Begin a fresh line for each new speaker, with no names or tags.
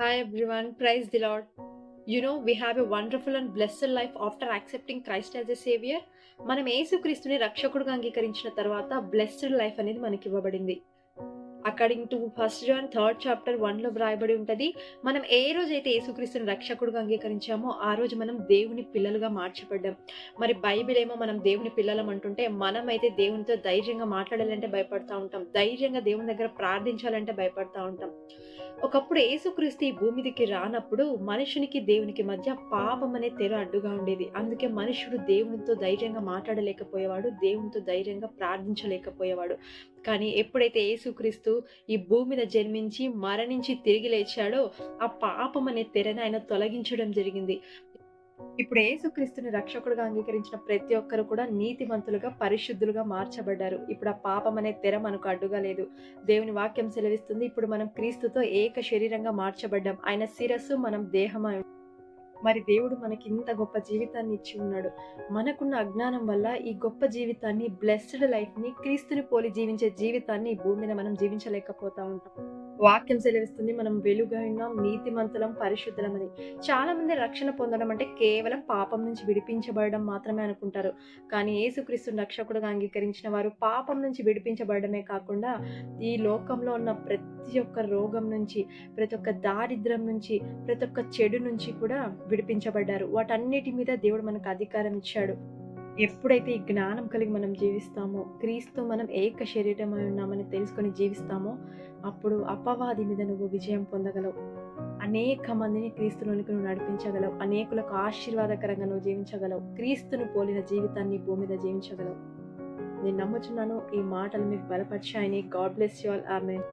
Hi everyone, praise the Lord. We have a wonderful and blessed life after accepting Christ as a savior. మనం యేసుక్రీస్తుని రక్షకుడుగా అంగీకరించిన తర్వాత blessed life అనేది మనకి ఇవ్వబడింది. According to first John third chapter 1లో వ్రాయబడి ఉంటది. మనం ఏ రోజైతే యేసుక్రీస్తుని రక్షకుడుగా అంగీకరించామో ఆ రోజు మనం దేవుని పిల్లలుగా మార్చబడ్డాం. మరి బైబిల్ ఏమో మనం దేవుని పిల్లలం అంటుంటే, మనమైతే దేవునితో ధైర్యంగా మాట్లాడాలంటే భయపడతా ఉంటాం. ధైర్యంగా దేవుని దగ్గర ప్రార్థించాలంటే భయపడతా ఉంటాం. ఒకప్పుడు యేసుక్రీస్తు ఈ భూమి మీదకి రానప్పుడు మనుషునికి దేవునికి మధ్య పాపం అనే తెర అడ్డుగా ఉండేది. అందుకే మనుషుడు దేవునితో ధైర్యంగా మాట్లాడలేకపోయేవాడు. దేవునితో ధైర్యంగా ప్రార్థించలేకపోయేవాడు. కానీ ఎప్పుడైతే యేసుక్రీస్తు ఈ భూమి మీద జన్మించి, మరణించి తిరిగి లేచాడో, ఆ పాపం అనే తెరని ఆయన తొలగించడం జరిగింది. ఇప్పుడు యేసుక్రీస్తుని రక్షకుడుగా అంగీకరించిన ప్రతి ఒక్కరు కూడా నీతిమంతులుగా, పరిశుద్ధులుగా మార్చబడ్డారు. ఇప్పుడు ఆ పాపం అనే తెర మనకు అడ్డుగా లేదు. దేవుని వాక్యం సెలవిస్తుంది. ఇప్పుడు మనం క్రీస్తుతో ఏక శరీరంగా మార్చబడ్డాం. ఆయన శిరస్సు, మనం దేహమై. మరి దేవుడు మనకి ఇంత గొప్ప జీవితాన్ని ఇచ్చి ఉన్నాడు. మనకున్న అజ్ఞానం వల్ల ఈ గొప్ప జీవితాన్ని, బ్లెస్డ్ లైఫ్‌ని, క్రీస్తుని పోలి జీవించే జీవితాన్ని ఈ భూమి మీద మనం జీవించలేకపోతా ఉంటాం. వాక్యం సెలవిస్తుంది మనం వెలుగైనాం, నీతిమంతులం, పరిశుద్ధులమని. చాలా మంది రక్షణ పొందడం అంటే కేవలం పాపం నుంచి విడిపించబడడం మాత్రమే అనుకుంటారు. కానీ యేసుక్రీస్తుని రక్షకుడుగా అంగీకరించిన వారు పాపం నుంచి విడిపించబడమే కాకుండా, ఈ లోకంలో ఉన్న ప్రతి ఒక్క రోగం నుంచి, ప్రతి ఒక్క దారిద్ర్యం నుంచి, ప్రతి ఒక్క చెడు నుంచి కూడా విడిపించబడ్డారు. వాటన్నిటి మీద దేవుడు మనకు అధికారం ఇచ్చాడు. ఎప్పుడైతే ఈ జ్ఞానం కలిగి మనం జీవిస్తామో, క్రీస్తు మనం ఏక శరీరమై ఉన్నామని తెలుసుకొని జీవిస్తామో, అప్పుడు అపవాది మీద నువ్వు విజయం పొందగలవు. అనేక మందిని క్రీస్తులోనికి నువ్వు నడిపించగలవు. అనేకులకు ఆశీర్వాదకరంగా నువ్వు జీవించగలవు. క్రీస్తును పోలిన జీవితాన్ని భూమి మీద జీవించగలవు. నేను నమ్ముచున్నాను ఈ మాటలు మీకు బలపరిచాయని. God bless you all. Amen.